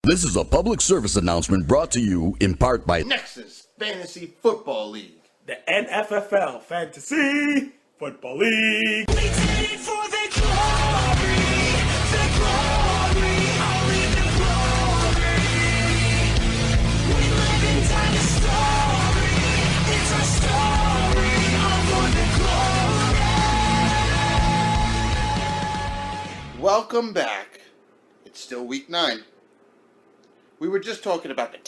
This is a public service announcement brought to you in part by Nexus Fantasy Football League. The NFFL Fantasy Football League. We did it for the glory, only the glory. We live and die the story, it's our story, all for the glory. Welcome back. It's still week 9. We were just talking about the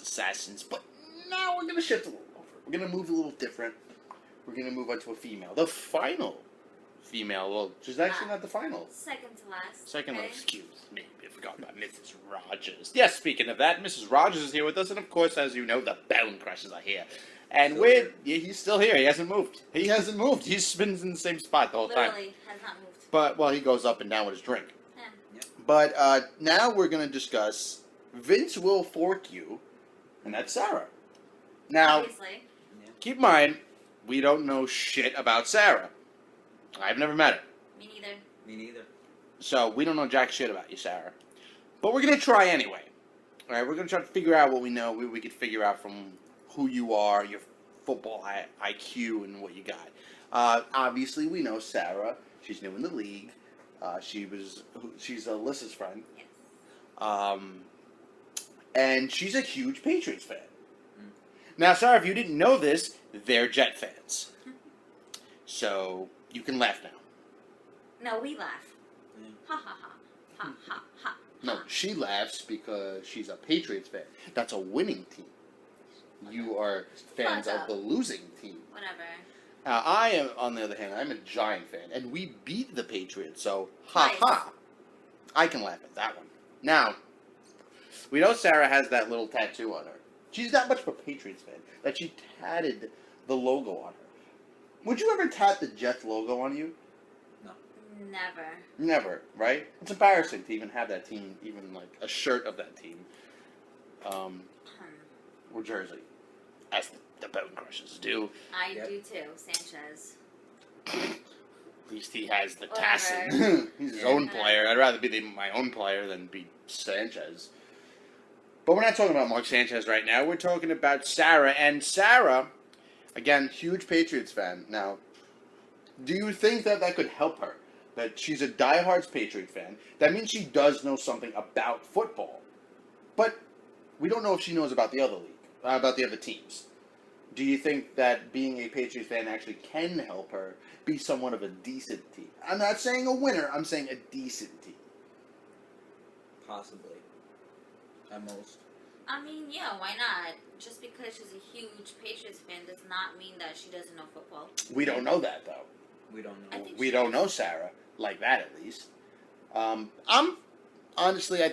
assassins, but now we're going to shift a little over. We're going to move a little different. We're going to move on to a female. The final female. Well, she's actually not the final. Second to last. Second okay. excuse me. I forgot about Mrs. Rogers. Yes, speaking of that, Mrs. Rogers is here with us, and of course, as you know, the Bone Crushers are here. And he's still here. He hasn't moved. He's been in the same spot the whole time. Literally has not moved. But, well, he goes up and down with his drink. Yeah. But now we're going to discuss Vince Wilfork you, and that's Sarah. Now, Obviously. keep in mind, we don't know shit about Sarah. I've never met her. Me neither. Me neither. So, we don't know jack shit about you, Sarah. But we're going to try anyway. Alright, we're going to try to figure out what we know, what we could figure out from who you are, your football IQ, and what you got. Obviously, we know Sarah. She's new in the league. She's Alyssa's friend. Yes. And she's a huge Patriots fan. Now, Sarah, if you didn't know this, they're Jet fans. So, you can laugh now. No, we laugh. Ha ha ha. Ha ha ha. No, she laughs because she's a Patriots fan. That's a winning team. You are fans Fuck of up. the losing team. Whatever. I am, on the other hand, I'm a Giant fan. And we beat the Patriots, so ha ha. I can laugh at that one. Now, we know Sarah has that little tattoo on her. She's that much of a Patriots fan that she tatted the logo on her. Would you ever tat the Jets logo on you? Never. Never, right? It's embarrassing to even have that team, even like a shirt of that team. Or jersey. As the Bone Crushers do. I do too. Sanchez. At least he has the Whatever. Tassin. He's his own player. I'd rather be my own player than be Sanchez. But we're not talking about Mark Sanchez right now. We're talking about Sarah. And Sarah, again, huge Patriots fan. Now, do you think that could help her? That she's a diehard Patriots fan. That means she does know something about football. But we don't know if she knows about the other league, about the other teams. Do you think that being a Patriots fan actually can help her be somewhat of a decent team? I'm not saying a winner. I'm saying a decent team. Possibly. At most. I mean, yeah, why not? Just because she's a huge Patriots fan does not mean that she doesn't know football. We don't know that, though. We don't I know. think We don't know Sarah like that, at least. I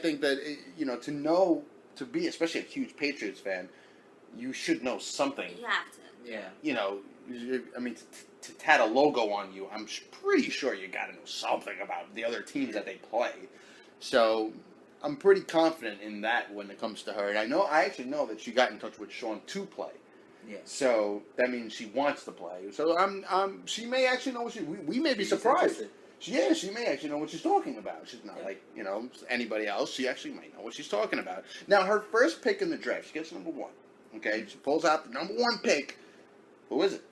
think that to be especially a huge Patriots fan, you should know something. You have to. Yeah. To tat a logo on you, I'm pretty sure you got to know something about the other teams that they play. So I'm pretty confident in that when it comes to her. And I actually know that she got in touch with Sean to play. Yeah. So that means she wants to play. So she may actually know what we may be surprised. She may actually know what she's talking about. She's not like, anybody else. She actually might know what she's talking about. Now, her first pick in the draft, she gets number 1. Okay? She pulls out the number 1 pick. Who is it?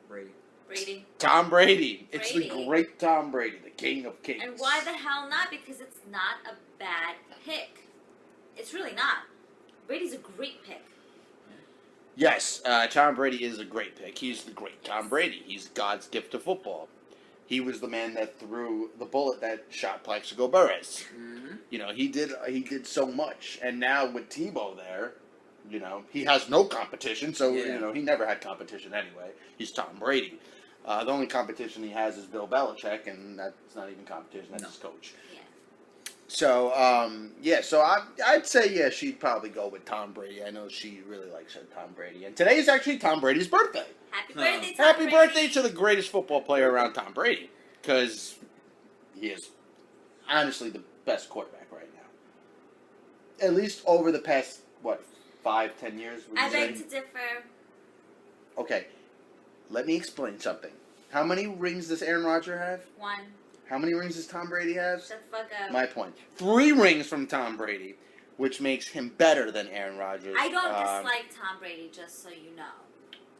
Brady. Tom Brady. It's the Brady. great Tom Brady, the king of kings. And why the hell not? Because it's not a bad pick. It's really not. Brady's a great pick. Yes, Tom Brady is a great pick. He's the great Tom Brady. He's God's gift to football. He was the man that threw the bullet that shot Plaxico Burress. Mm-hmm. He did so much. And now with Tebow there, he has no competition. So, he never had competition anyway. He's Tom Brady. The only competition he has is Bill Belichick, and that's not even competition. That's his coach. Yeah. So, so I'd say, she'd probably go with Tom Brady. I know she really likes her Tom Brady. And today is actually Tom Brady's birthday. Happy birthday, Tom Happy Brady. birthday to the greatest football player around, Tom Brady. Because he is honestly the best quarterback right now. At least over the past, 5-10 years? I beg to differ. Okay, let me explain something. How many rings does Aaron Rodgers have? 1. How many rings does Tom Brady have? Shut the fuck up. My point. 3 rings from Tom Brady. which makes him better than Aaron Rodgers. I don't dislike Tom Brady, just so you know.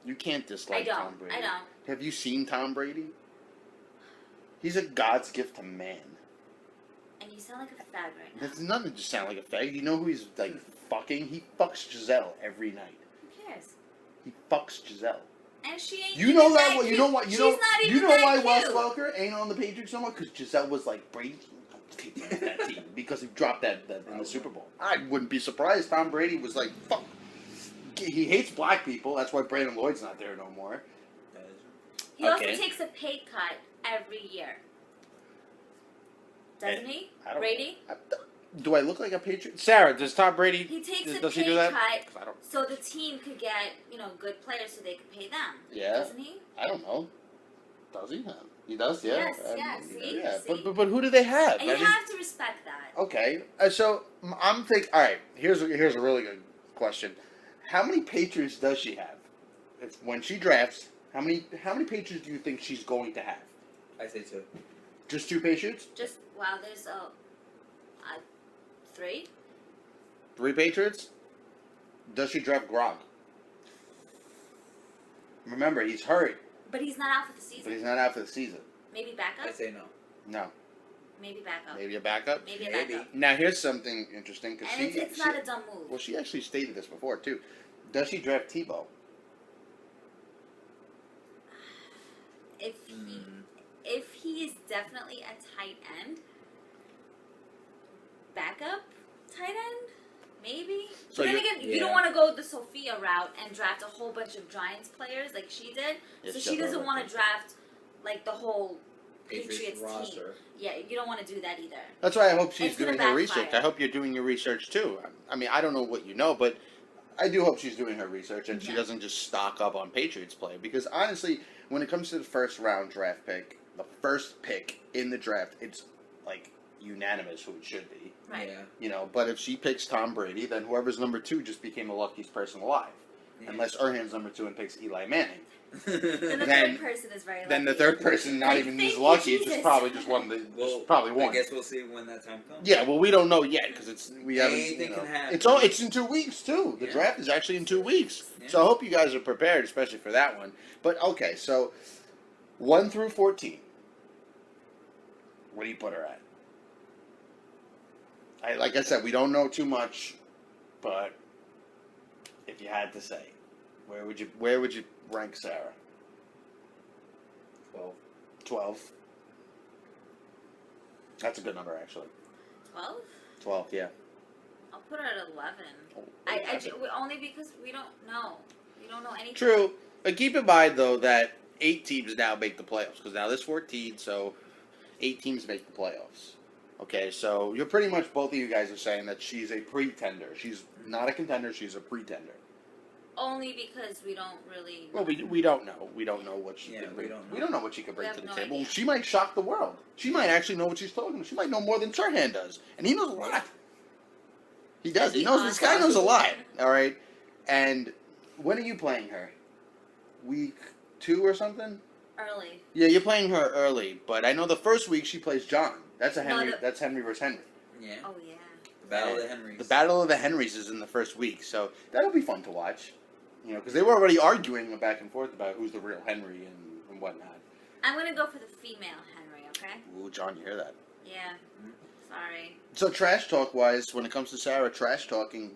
You can't dislike I don't. Tom Brady. I don't. Have you seen Tom Brady? He's a God's gift to man. And you sound like a fag right now. That's nothing to sound like a fag. You know who he's like fucking? He fucks Giselle every night. Who cares? He fucks Giselle. And she ain't You even know that that? You cute. know what? She's not even you know that why cute. Wes Welker ain't on the Patriots no more? Because Giselle was like Brady. Take me off that team because he dropped that in the Super Bowl. I wouldn't be surprised. Tom Brady was like, fuck. He hates black people. That's why Brandon Lloyd's not there no more. He Okay. also takes a pay cut every year. Doesn't he? I don't- Brady? Do I look like a Patriot? Sarah, does Tom Brady? He takes a does he pay do that? cut 'Cause I don't. so the team could get, good players so they could pay them. Yeah. Doesn't he? I don't know. Does he? He does. Yeah. Yes, yes, see? Yeah. See? But who do they have? And you have to respect that. Okay. So I'm thinking. All right. Here's a really good question. How many Patriots does she have? When she drafts, how many Patriots do you think she's going to have? I say 2. Just 2 Patriots? There's 3. 3 Patriots? Does she draft Gronk? Remember, he's hurt, But he's not out for the season. but he's not out for the season. Maybe backup? I say no. No. Maybe backup. Maybe a backup? Maybe a Maybe. backup. Now, here's something interesting. Cause And it's not a dumb move. Well, she actually stated this before, too. Does she draft Tebow? If he is definitely a tight end, backup tight end, maybe. So But then you're- again, you yeah. don't want to go the Sophia route and draft a whole bunch of Giants players like she did. Yes, So she she does. doesn't want to draft like the whole Patriots Patriots team. roster. Yeah, you don't want to do that either. That's why I hope she's It's gonna doing her backfire. research. I hope you're doing your research, too. I mean, I don't know what you know, but I do hope she's doing her research and she Yeah. doesn't just stock up on Patriots play. Because, honestly, when it comes to the first round draft pick, the first pick in the draft, it's, like, unanimous who it should be. Right. Yeah. But if she picks Tom Brady, then whoever's number 2 just became the luckiest person alive. Yeah. Unless Erhan's number 2 and picks Eli Manning. Then the Then- third person is very lucky. Then the third person, not Like, even thank as you, lucky, Jesus. just probably just won the Well, just probably won. I guess we'll see when that time comes. Yeah, well, we don't know yet because we haven't. Anything can happen. It's in 2 weeks too. The Yeah. draft is actually in 2 weeks, Yeah. so I hope you guys are prepared, especially for that one. But okay, so 1 through 14. What do you put her at? Like I said, we don't know too much, but if you had to say, where would you rank Sarah? 12. 12. That's a good number, actually. 12? 12, yeah. I'll put her at 11. That's Only because we don't know. We don't know anything. True. But keep in mind, though, that 8 teams now make the playoffs. Because now there's 14, so 8 teams make the playoffs. Okay, so you're pretty much, both of you guys are saying that she's a pretender. She's not a contender, she's a pretender. Only because we don't really. Well, we don't know. We don't know what she Yeah, can we bring. don't know. We don't know what she can bring We to have the no table. idea. She might shock the world. She might actually know what she's talking about. She might know more than Serhan does. And he knows a lot. He does. He knows. This guy knows a lot. All right. And when are you playing her? Week 2 or something? Early. Yeah, you're playing her early. But I know the first week she plays John. That's a No, Henry. the- That's Henry versus Henry. Yeah. Oh, yeah. The Battle of the Henrys. The Battle of the Henrys is in the first week, so that'll be fun to watch. Because they were already arguing back and forth about who's the real Henry and whatnot. I'm going to go for the female Henry, okay? Ooh, John, you hear that? Yeah. Sorry. So trash talk wise, when it comes to Sarah trash talking,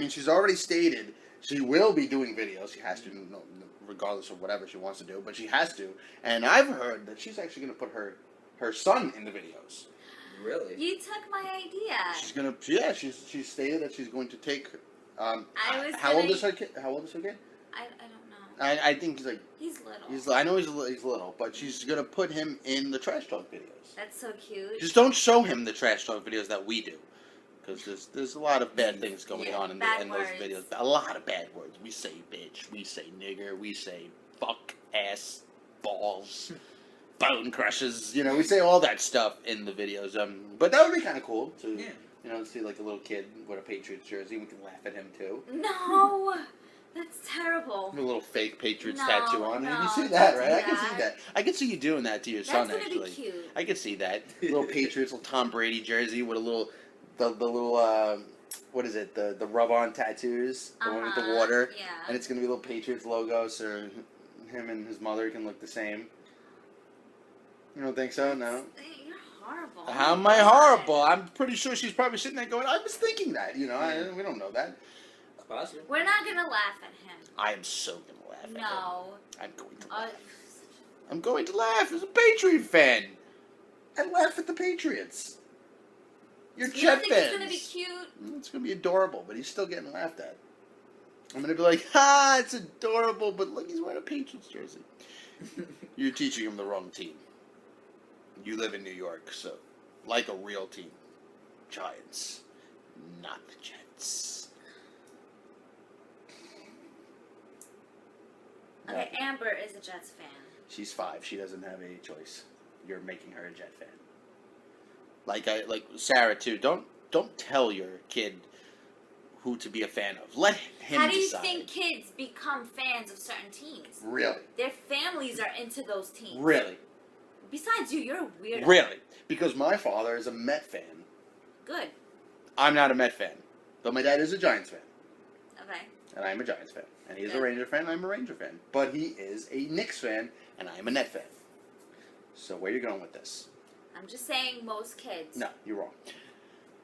she's already stated she will be doing videos. She has to, regardless of whatever she wants to do, but she has to. And I've heard that she's actually going to put her son in the videos. Really? You took my idea. She's gonna, yeah. She's stated that she's going to take. How old is her kid? How old is her kid? I don't know. I think he's like He's little. I know he's little, but she's gonna put him in the trash talk videos. That's so cute. Just don't show him the trash talk videos that we do, because there's a lot of bad things going Yeah, on in bad those words. videos. A lot of bad words. We say bitch. We say nigger. We say fuck, ass, balls, bone crushes. We say all that stuff in the videos. But that would be kind of cool to. Yeah. See like a little kid with a Patriots jersey. We can laugh at him too. No! That's terrible. With a little fake Patriots No, tattoo on. no, You see that, don't right? do I can see that. that. I can see you doing that to your That's son, gonna actually. be cute. I can see that. Little Patriots, little Tom Brady jersey with a little the little what is it? The rub-on tattoos, the one with the water, Yeah. and it's gonna be a little Patriots logo, so him and his mother can look the same. You don't think so? No. You're horrible. How am I horrible? I'm pretty sure she's probably sitting there going, "I was thinking that." You know, we don't know that. It's possible. We're not gonna laugh at him. I am so gonna laugh at him. No. I'm going to laugh. I'm going to laugh as a Patriot fan. I laugh at the Patriots. You're You don't Jet think fans. it's gonna be cute? It's gonna be adorable, but he's still getting laughed at. I'm gonna be like, "Ha, it's adorable," but look, he's wearing a Patriots jersey. You're teaching him the wrong team. You live in New York, so like a real team, Giants, not the Jets. Okay, Amber is a Jets fan. She's 5. She doesn't have a choice. You're making her a Jet fan. Like Sarah too. Don't tell your kid who to be a fan of. Let him How do you decide. think kids become fans of certain teams? Really? Their families are into those teams. Really? Besides you, you're a weirdo. Really? Because my father is a Met fan. Good. I'm not a Met fan. But my dad is a Giants fan. Okay. And I'm a Giants fan. And he is a Good. Ranger fan, and I'm a Ranger fan. But he is a Knicks fan, and I'm a Net fan. So where are you going with this? I'm just saying most kids. No, you're wrong.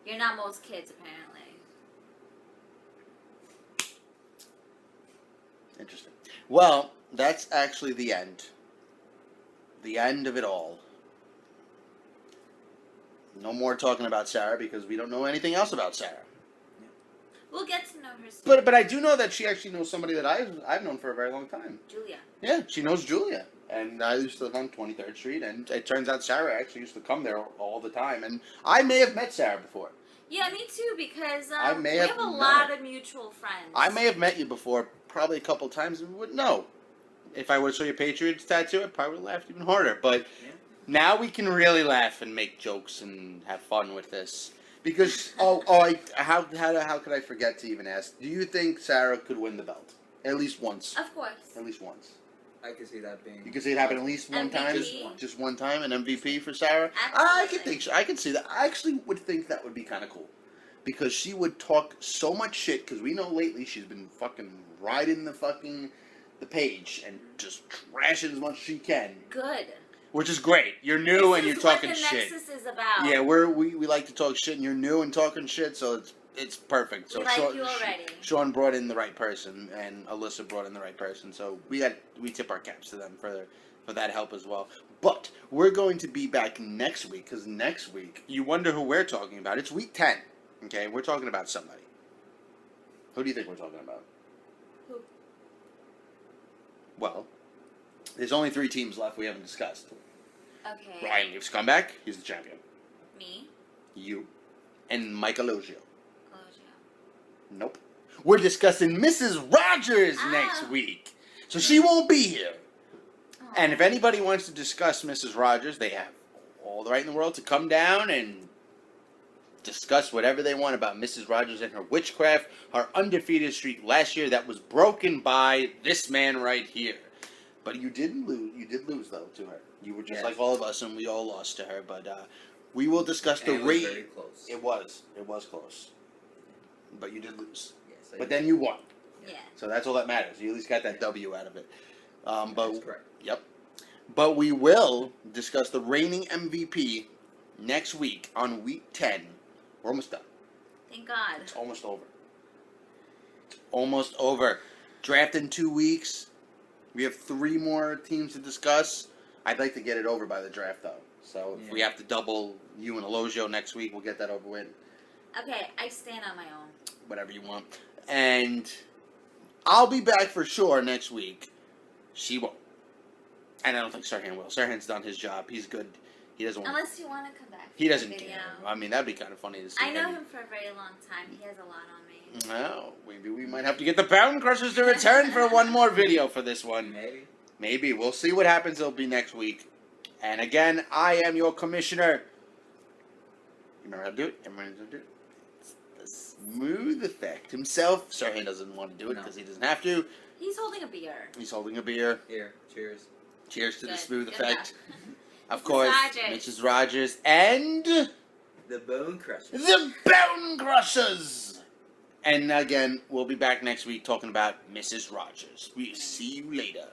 You're not most kids, apparently. Interesting. Well, that's actually the end. The end of it all. No more talking about Sarah because we don't know anything else about Sarah. We'll get to know her soon. But I do know that she actually knows somebody that I've known for a very long time. Julia. Yeah, she knows Julia. And I used to live on 23rd Street, and it turns out Sarah actually used to come there all the time. And I may have met Sarah before. Yeah, me too, because I may we have have a met lot her. of mutual friends. I may have met you before, probably a couple times, and we wouldn't know. If I would have shown you a Patriots tattoo, I probably would have laughed even harder. But Yeah. now we can really laugh and make jokes and have fun with this. Because, how could I forget to even ask? Do you think Sarah could win the belt? At least once. Of course. At least once. I could see that being. You could see it happen at least one time? MVP? Just one time, an MVP for Sarah? Absolutely. I could see that. I actually would think that would be kind of cool. Because she would talk so much shit, because we know lately she's been fucking riding the page and just trashing as much as she can. Good. Which is great. You're new and you're talking This is shit. what the Nexus is about. Yeah, we like to talk shit, and you're new and talking shit, so it's perfect. So We like you already. Sean brought in the right person, and Alyssa brought in the right person. So we tip our caps to them for that help as well. But we're going to be back next week, because next week you wonder who we're talking about. It's week 10. Okay, we're talking about somebody. Who do you think we're talking about? Who? Well, there's only 3 teams left we haven't discussed. Okay. Ryan Leafs come back. He's the champion. Me. You. And Mike Alogio. Elogio. Nope. We're discussing Mrs. Rogers next week. So she won't be here. Oh. And if anybody wants to discuss Mrs. Rogers, they have all the right in the world to come down and discuss whatever they want about Mrs. Rogers and her witchcraft, her undefeated streak last year that was broken by this man right here. But you didn't lose. You did lose, though, to her. You were just Yes. like all of us, and we all lost to her. But we will discuss And the it was rate. very close. It was close. But you did lose. Yes, I But did. then you won. Yeah. So that's all that matters. You at least got that W out of it. That's But correct. yep. But we will discuss the reigning MVP next week on week 10. We're almost done. Thank God. It's almost over. It's almost over. Draft in 2 weeks. We have 3 more teams to discuss. I'd like to get it over by the draft, though. So if we have to double you and Alogio next week, we'll get that over with. Okay, I stand on my own. Whatever you want. And I'll be back for sure next week. She won't. And I don't think Sirhan will. Sirhan's done his job. He's good. He doesn't want. Unless you want to come back. He for doesn't the video. care. I mean, that'd be kind of funny to see. I know him for a very long time. He has a lot on me. Well, maybe we might have to get the Pound Crushers to return for one more video for this one. Maybe. Maybe. We'll see what happens. It'll be next week. And again, I am your commissioner. You remember how to do it? Everyone knows how to do it. It's the smooth effect himself. Sirhan doesn't want to do it No. because he doesn't have to. He's holding a beer. He's holding a beer. Here, cheers. Cheers to the Good. smooth Good effect. enough. Of Mrs. course, Rogers. Mrs. Rogers and The Bone Crusher. The Bone Crushers! And again, we'll be back next week talking about Mrs. Rogers. We'll see you later.